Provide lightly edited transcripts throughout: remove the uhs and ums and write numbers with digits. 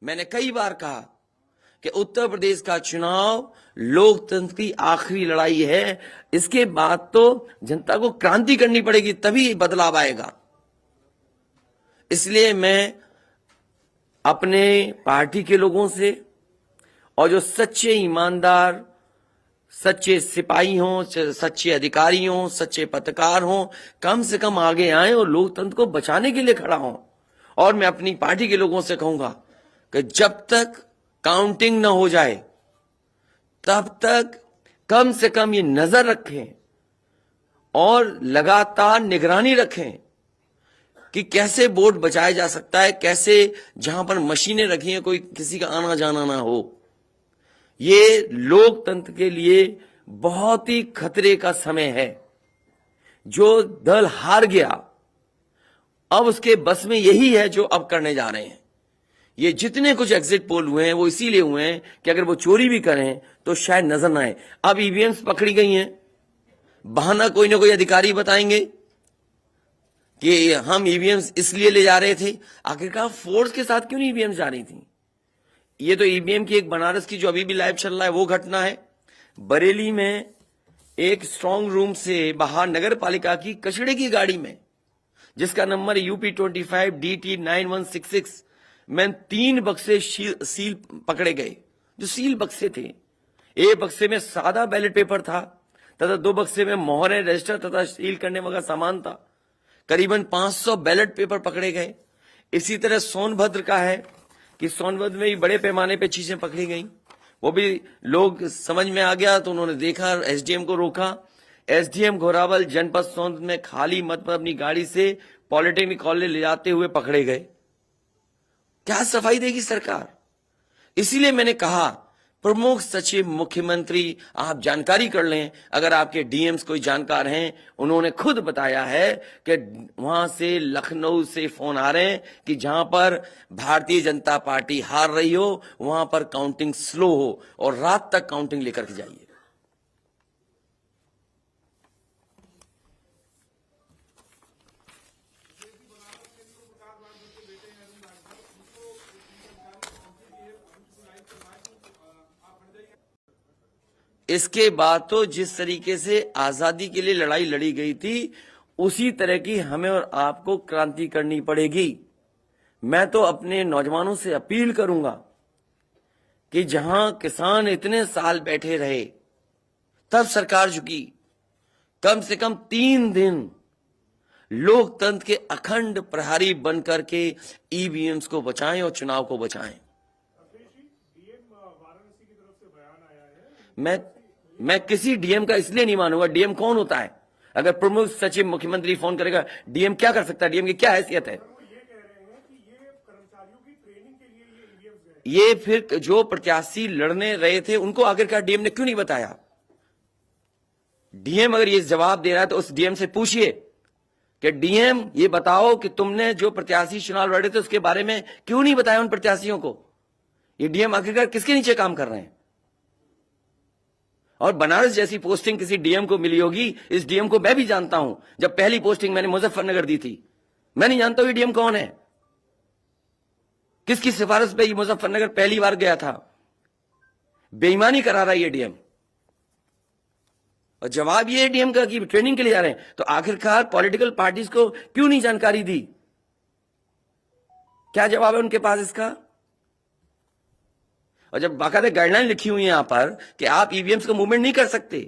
मैंने कई बार कहा कि उत्तर प्रदेश का चुनाव लोकतंत्र की आखिरी लड़ाई है। इसके बाद तो जनता को क्रांति करनी पड़ेगी, तभी बदलाव आएगा। इसलिए मैं अपने पार्टी के लोगों से और जो सच्चे ईमानदार, सच्चे सिपाही हों, सच्चे अधिकारी हों, सच्चे पत्रकार हों, कम से कम आगे आए और लोकतंत्र को बचाने के लिए खड़ा हों। और मैं अपनी पार्टी के लोगों से कहूंगा कि जब तक काउंटिंग न हो जाए तब तक कम से कम ये नजर रखें और लगातार निगरानी रखें कि कैसे वोट बचाया जा सकता है, कैसे जहां पर मशीनें रखी हैं कोई किसी का आना जाना ना हो। ये लोकतंत्र के लिए बहुत ही खतरे का समय है। जो दल हार गया, अब उसके बस में यही है जो अब करने जा रहे हैं। ये जितने कुछ एग्जिट पोल हुए हैं वो इसीलिए हुए हैं कि अगर वो चोरी भी करें तो शायद नजर ना आए। अब ईवीएम्स पकड़ी गई हैं, बहाना कोई ना कोई अधिकारी बताएंगे कि हम ईवीएम्स इसलिए ले जा रहे थे। आखिरकार फोर्स के साथ क्यों नहीं ईवीएम्स जा रही थी? ये तो ईवीएम की एक बनारस की जो अभी भी लाइव चल रहा है वो घटना है। बरेली में एक स्ट्रांग रूम से बाहर नगर पालिका की कचड़े की गाड़ी में, जिसका नंबर यूपी 25 DT 9166 में 3 बक्से सील पकड़े गए, जो सील बक्से थे। एक बक्से में सादा बैलेट पेपर था तथा 2 बक्से में मोहरें, रजिस्टर तथा सील करने वाला सामान था। करीबन 500 बैलेट पेपर पकड़े गए। इसी तरह सोनभद्र का है कि सोनभद्र में भी बड़े पैमाने पे चीजें पकड़ी गई। वो भी लोग समझ में आ गया तो उन्होंने देखा, एसडीएम को रोका। एसडीएम घोरावल जनपद सोनभद्र में खाली मत पर अपनी गाड़ी से पॉलिटेक्निक कॉलेज ले जाते हुए पकड़े गए। क्या सफाई देगी सरकार? इसीलिए मैंने कहा प्रमुख सचिव मुख्यमंत्री आप जानकारी कर लें। अगर आपके डीएम्स कोई जानकार हैं, उन्होंने खुद बताया है कि वहां से लखनऊ से फोन आ रहे हैं कि जहां पर भारतीय जनता पार्टी हार रही हो वहां पर काउंटिंग स्लो हो और रात तक काउंटिंग लेकर के जाइए। इसके बाद तो जिस तरीके से आजादी के लिए लड़ाई लड़ी गई थी उसी तरह की हमें और आपको क्रांति करनी पड़ेगी। मैं तो अपने नौजवानों से अपील करूंगा कि जहां किसान इतने साल बैठे रहे तब सरकार झुकी। कम से कम 3 दिन लोकतंत्र के अखंड प्रहरी बनकर के ईवीएम्स को बचाएं और चुनाव को बचाएं। मैं किसी डीएम का इसलिए नहीं मानूंगा। डीएम कौन होता है? अगर प्रमुख सचिव मुख्यमंत्री फोन करेगा, डीएम क्या कर सकता है? डीएम की क्या हैसियत है? ये फिर जो प्रत्याशी लड़ने रहे थे उनको आखिरकार डीएम ने क्यों नहीं बताया? डीएम अगर ये जवाब दे रहा है तो उस डीएम से पूछिए कि डीएम ये बताओ कि तुमने जो प्रत्याशी चुनाव लड़े थे उसके बारे में क्यों नहीं बताया उन प्रत्याशियों को? ये डीएम आखिरकार किसके नीचे काम कर रहे हैं? और बनारस जैसी पोस्टिंग किसी डीएम को मिली होगी, इस डीएम को मैं भी जानता हूं। जब पहली पोस्टिंग मैंने मुजफ्फरनगर दी थी, मैं नहीं जानता हूं ये डीएम कौन है, किसकी सिफारिश पे ये मुजफ्फरनगर पहली बार गया था। बेईमानी करा रहा है ये डीएम। और जवाब ये डीएम का कि ट्रेनिंग के लिए जा रहे हैं। तो आखिरकार पॉलिटिकल पार्टीज को क्यों नहीं जानकारी दी? क्या जवाब है उनके पास इसका? और जब बाकायदा गाइडलाइन लिखी हुई है यहां पर कि आप ईवीएम्स का मूवमेंट नहीं कर सकते,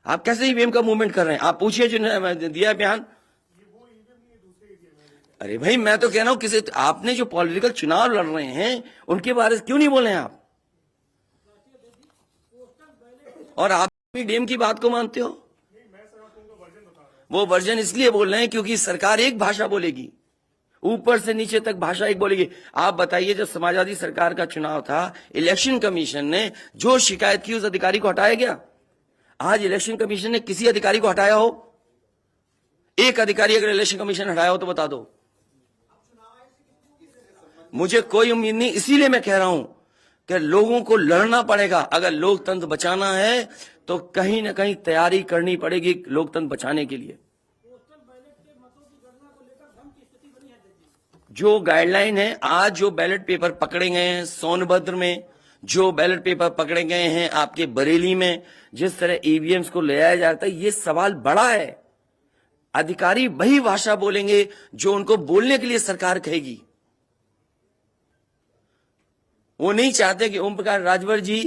आप कैसे ईवीएम का मूवमेंट कर रहे हैं? आप पूछिए जिन्होंने दिया बयान। अरे भाई, मैं तो कह रहा हूं किसी आपने जो पॉलिटिकल चुनाव लड़ रहे हैं उनके बारे में क्यों नहीं बोल रहे हैं आप? और आप भी डीएम की बात को मानते हो। वो वर्जन इसलिए बोल रहे हैं क्योंकि सरकार एक भाषा बोलेगी, ऊपर से नीचे तक भाषा एक बोलेगी। आप बताइए, जब समाजवादी सरकार का चुनाव था, इलेक्शन कमीशन ने जो शिकायत की उस अधिकारी को हटाया गया? आज इलेक्शन कमीशन ने किसी अधिकारी को हटाया हो? एक अधिकारी अगर इलेक्शन कमीशन हटाया हो तो बता दो। मुझे कोई उम्मीद नहीं। इसीलिए मैं कह रहा हूं कि लोगों को लड़ना पड़ेगा। अगर लोकतंत्र बचाना है तो कहीं ना कहीं तैयारी करनी पड़ेगी लोकतंत्र बचाने के लिए। जो गाइडलाइन है, आज जो बैलेट पेपर पकड़े गए हैं सोनभद्र में, जो बैलेट पेपर पकड़े गए हैं आपके बरेली में, जिस तरह ईवीएम्स को ले आया जाता है, ये सवाल बड़ा है। अधिकारी वही भाषा बोलेंगे जो उनको बोलने के लिए सरकार कहेगी। वो नहीं चाहते कि ओम प्रकाश राजभर जी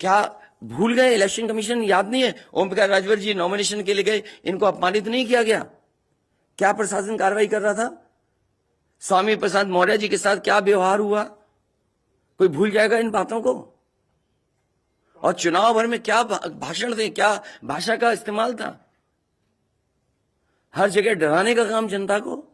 क्या भूल गए, इलेक्शन कमीशन याद नहीं है? ओम प्रकाश राजभर जी नॉमिनेशन के लिए गए, इनको अपमानित नहीं किया गया? क्या प्रशासन कार्रवाई कर रहा था? स्वामी प्रसाद मौर्य जी के साथ क्या व्यवहार हुआ? कोई भूल जाएगा इन बातों को? और चुनाव भर में क्या भाषण थे, क्या भाषा का इस्तेमाल था? हर जगह डराने का काम जनता को।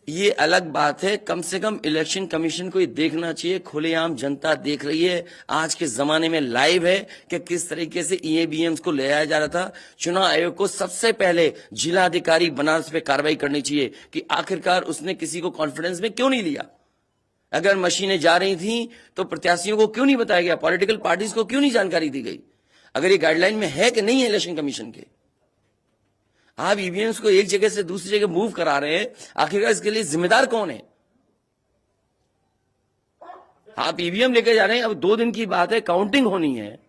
ये अलग बात है, कम से कम इलेक्शन कमीशन को ये देखना चाहिए, खुलेआम जनता देख रही है, आज के जमाने में लाइव है कि किस तरीके से ईवीएम्स को ले आया जा रहा था। चुनाव आयोग को सबसे पहले जिलाधिकारी बनारस पे कार्रवाई करनी चाहिए कि आखिरकार उसने किसी को कॉन्फिडेंस में क्यों नहीं लिया। अगर मशीनें जा रही थी तो प्रत्याशियों को क्यों नहीं बताया गया, पॉलिटिकल पार्टीज को क्यों नहीं जानकारी दी गई? अगर ये गाइडलाइन में है कि नहीं है इलेक्शन कमीशन के, आप ईवीएम्स को एक जगह से दूसरी जगह मूव करा रहे हैं, आखिरकार इसके लिए जिम्मेदार कौन है? आप ईवीएम लेकर जा रहे हैं, अब 2 दिन की बात है, काउंटिंग होनी है।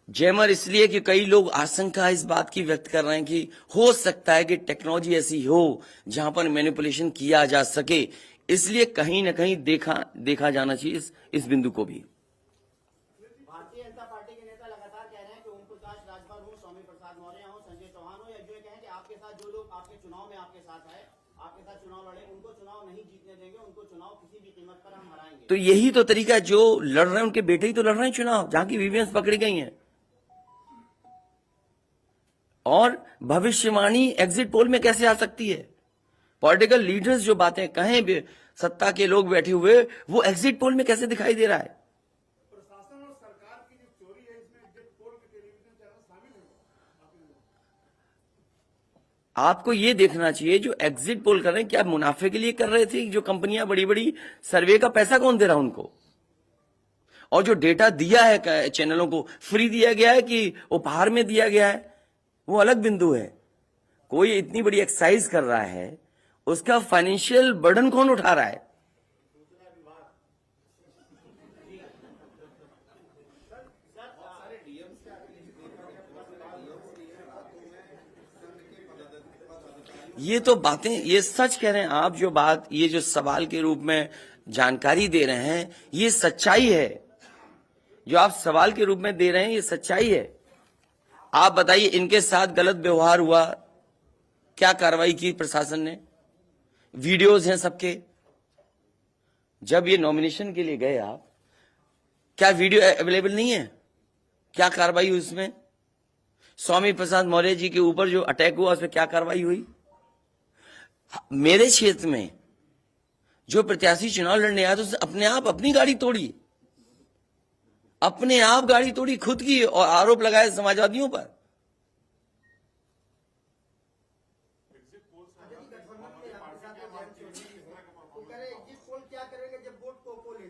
जैमर इसलिए कि कई लोग आशंका इस बात की व्यक्त कर रहे हैं कि हो सकता है कि टेक्नोलॉजी ऐसी हो जहां पर मैनिपुलेशन किया जा सके, इसलिए कहीं ना कहीं देखा जाना चाहिए इस बिंदु को भी। भारतीय जनता पार्टी के नेता लगातार कह रहे हैं कि ओम प्रकाश राजभर हो, स्वामी प्रसाद मौर्य हो, संजय चौहान हो, या जो कहें कि आपके साथ जो लोग आपके चुनाव में आपके साथ आए, आपके साथ चुनाव लड़े, उनको चुनाव नहीं जीतने देंगे, उनको चुनाव किसी भी कीमत पर हम हराएंगे। तो यही तो तरीका है, जो लड़ रहे हैं उनके बेटे ही तो लड़ रहे हैं चुनाव, जहां की ईवीएम्स पकड़ी गई हैं। और भविष्यवाणी एग्जिट पोल में कैसे आ सकती है? पॉलिटिकल लीडर्स जो बातें कहें, सत्ता के लोग बैठे हुए, वो एग्जिट पोल में कैसे दिखाई दे रहा है? प्रशासन और सरकार की जो चोरी है इसमें एग्जिट पोल के टेलीविजन चैनल शामिल है। आपको ये देखना चाहिए जो एग्जिट पोल कर रहे हैं, क्या मुनाफे के लिए कर रहे थे? जो कंपनियां बड़ी बड़ी सर्वे का पैसा कौन दे रहा है उनको? और जो डेटा दिया है चैनलों को, फ्री दिया गया है कि उपहार में दिया गया है, वो अलग बिंदु है। कोई इतनी बड़ी एक्सरसाइज कर रहा है, उसका फाइनेंशियल बर्डन कौन उठा रहा है? ये तो बातें, ये सच कह रहे हैं आप, जो बात, ये जो सवाल के रूप में जानकारी दे रहे हैं, ये सच्चाई है। जो आप सवाल के रूप में दे रहे हैं, ये सच्चाई है। आप बताइए, इनके साथ गलत व्यवहार हुआ, क्या कार्रवाई की प्रशासन ने? वीडियोज हैं सबके। जब ये नॉमिनेशन के लिए गए आप, क्या वीडियो अवेलेबल नहीं है? क्या कार्रवाई हुई उसमें? स्वामी प्रसाद मौर्य जी के ऊपर जो अटैक हुआ, उसमें क्या कार्रवाई हुई? मेरे क्षेत्र में जो प्रत्याशी चुनाव लड़ने आया, तो उसने अपने आप अपनी गाड़ी तोड़ी, अपने आप गाड़ी तोड़ी खुद की, और आरोप लगाए समाजवादियों पर। क्या करेंगे जब वोट को लेंगे?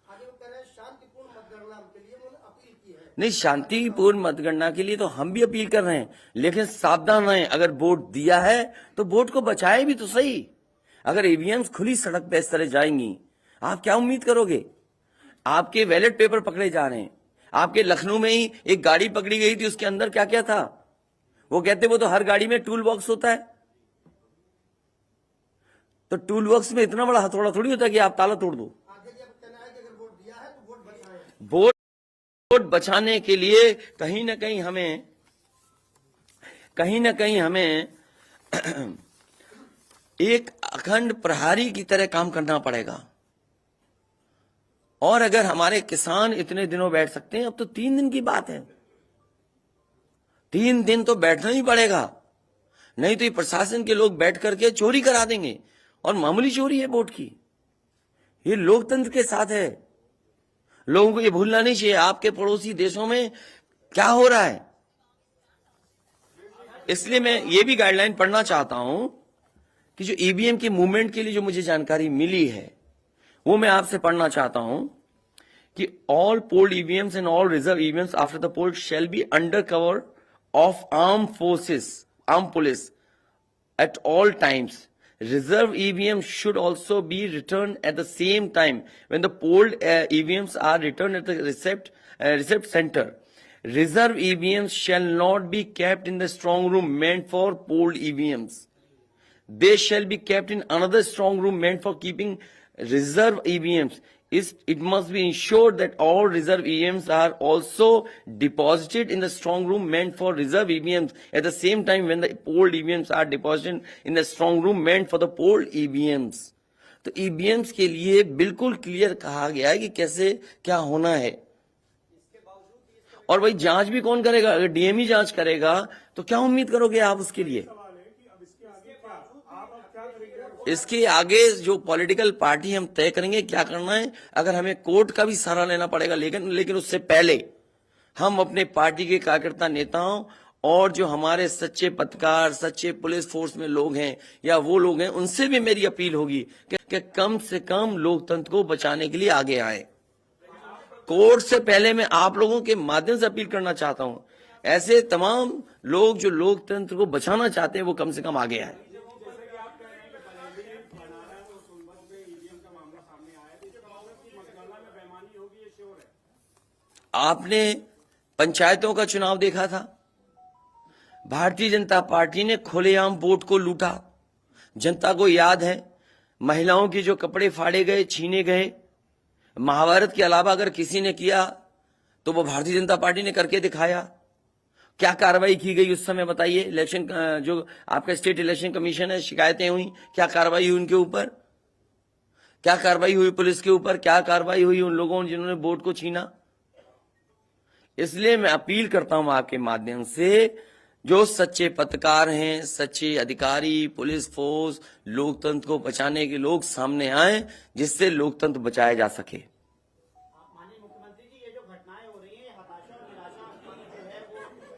आगे वो कह रहे हैं शांतिपूर्ण मतगणना के लिए उन्होंने अपील की है। नहीं, शांतिपूर्ण मतगणना के लिए तो हम भी अपील कर रहे हैं, लेकिन सावधान रहें। अगर वोट दिया है तो वोट को बचाए भी तो सही। अगर ईवीएम्स खुली सड़क पे इस तरह जाएंगी, आप क्या उम्मीद करोगे? आपके बैलेट पेपर पकड़े जा रहे हैं। आपके लखनऊ में ही एक गाड़ी पकड़ी गई थी, उसके अंदर क्या क्या था? वो कहते वो तो हर गाड़ी में टूल बॉक्स होता है। तो टूल बॉक्स में इतना बड़ा हथौड़ा थोड़ी होता है कि आप ताला तोड़ दो। वोट बचाने के लिए कहीं ना कहीं हमें एक अखंड प्रहरी की तरह काम करना पड़ेगा। और अगर हमारे किसान इतने दिनों बैठ सकते हैं, अब तो 3 दिन की बात है, 3 दिन तो बैठना ही पड़ेगा, नहीं तो ये प्रशासन के लोग बैठ करके चोरी करा देंगे। और मामूली चोरी है वोट की, ये लोकतंत्र के साथ है। लोगों को ये भूलना नहीं चाहिए आपके पड़ोसी देशों में क्या हो रहा है। इसलिए मैं ये भी गाइडलाइन पढ़ना चाहता हूं कि जो ईवीएम के मूवमेंट के लिए जो मुझे जानकारी मिली है, वो मैं आपसे पढ़ना चाहता हूं कि all polled EVMs and all reserve EVMs after the poll shall be under cover of armed police at all times. Reserve EVMs should also be returned at the same time when the polled EVMs are returned at the receipt center. Reserve EVMs shall not be kept in the strong room meant for polled EVMs. They shall be kept in another strong room meant for keeping reserve EVMs. It must be ensured that all reserve EVMs are also deposited in the strong room meant for reserve EVMs at the same time when the polled EVMs are deposited in the strong room meant for the polled EVMs. तो EVMs के लिए बिल्कुल clear कहा गया है कि कैसे क्या होना है। और भाई जांच भी कौन करेगा? अगर डीएम ही जांच करेगा तो क्या उम्मीद करोगे आप उसके लिए? इसके आगे जो पॉलिटिकल पार्टी हम तय करेंगे क्या करना है। अगर हमें कोर्ट का भी सहारा लेना पड़ेगा, लेकिन उससे पहले हम अपने पार्टी के कार्यकर्ता नेताओं और जो हमारे सच्चे पत्रकार, सच्चे पुलिस फोर्स में लोग हैं या वो लोग हैं, उनसे भी मेरी अपील होगी कि कम से कम लोकतंत्र को बचाने के लिए आगे आए। कोर्ट से पहले मैं आप लोगों के माध्यम से अपील करना चाहता हूं, ऐसे तमाम लोग जो लोकतंत्र को बचाना चाहते हैं वो कम से कम आगे आए। आपने पंचायतों का चुनाव देखा था, भारतीय जनता पार्टी ने खुलेआम वोट को लूटा। जनता को याद है महिलाओं के जो कपड़े फाड़े गए, छीने गए, महाभारत के अलावा अगर किसी ने किया तो वो भारतीय जनता पार्टी ने करके दिखाया। क्या कार्रवाई की गई उस समय बताइए? इलेक्शन जो आपका स्टेट इलेक्शन कमीशन है, शिकायतें हुई, क्या कार्रवाई हुई उनके ऊपर? क्या कार्रवाई हुई पुलिस के ऊपर? क्या कार्रवाई हुई उन लोगों जिन्होंने वोट को छीना? इसलिए मैं अपील करता हूं आपके माध्यम से, जो सच्चे पत्रकार हैं, सच्चे अधिकारी, पुलिस फोर्स, लोकतंत्र को बचाने के लोग सामने आए, जिससे लोकतंत्र बचाया जा सके। माननीय मुख्यमंत्री जी, ये जो घटनाएं हो रही हैं, ये हताशा और निराशा की जो है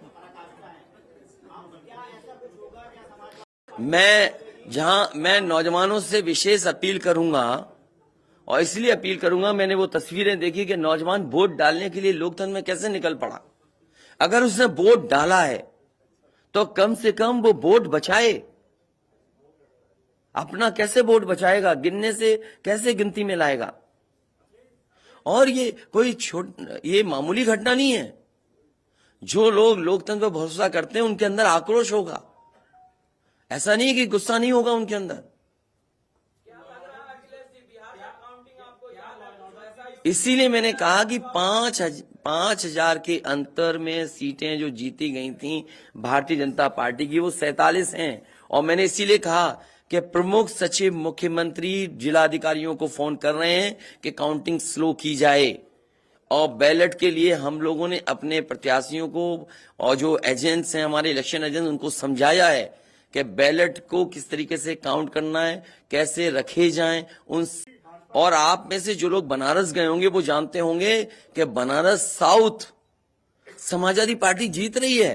वो पराकाष्ठा है। क्या ऐसा कुछ होगा? क्या समाज मैं नौजवानों से विशेष अपील करूंगा, और इसलिए अपील करूंगा, मैंने वो तस्वीरें देखी कि नौजवान वोट डालने के लिए लोकतंत्र में कैसे निकल पड़ा। अगर उसने वोट डाला है तो कम से कम वो वोट बचाए। अपना कैसे वोट बचाएगा? गिनने से कैसे गिनती में लाएगा? और ये कोई ये मामूली घटना नहीं है। जो लोग लोकतंत्र पर भरोसा करते हैं उनके अंदर आक्रोश होगा, ऐसा नहीं है कि गुस्सा नहीं होगा उनके अंदर। इसीलिए मैंने कहा कि 5,000 के अंतर में सीटें जो जीती गई थी भारतीय जनता पार्टी की, वो 47 हैं। और मैंने इसीलिए कहा कि प्रमुख सचिव मुख्यमंत्री जिलाधिकारियों को फोन कर रहे हैं कि काउंटिंग स्लो की जाए। और बैलेट के लिए हम लोगों ने अपने प्रत्याशियों को और जो एजेंट्स हैं, हमारे इलेक्शन एजेंट्स, उनको समझाया है कि बैलेट को किस तरीके से काउंट करना है, कैसे रखे जाएं। और आप में से जो लोग बनारस गए होंगे वो जानते होंगे कि बनारस साउथ समाजवादी पार्टी जीत रही है।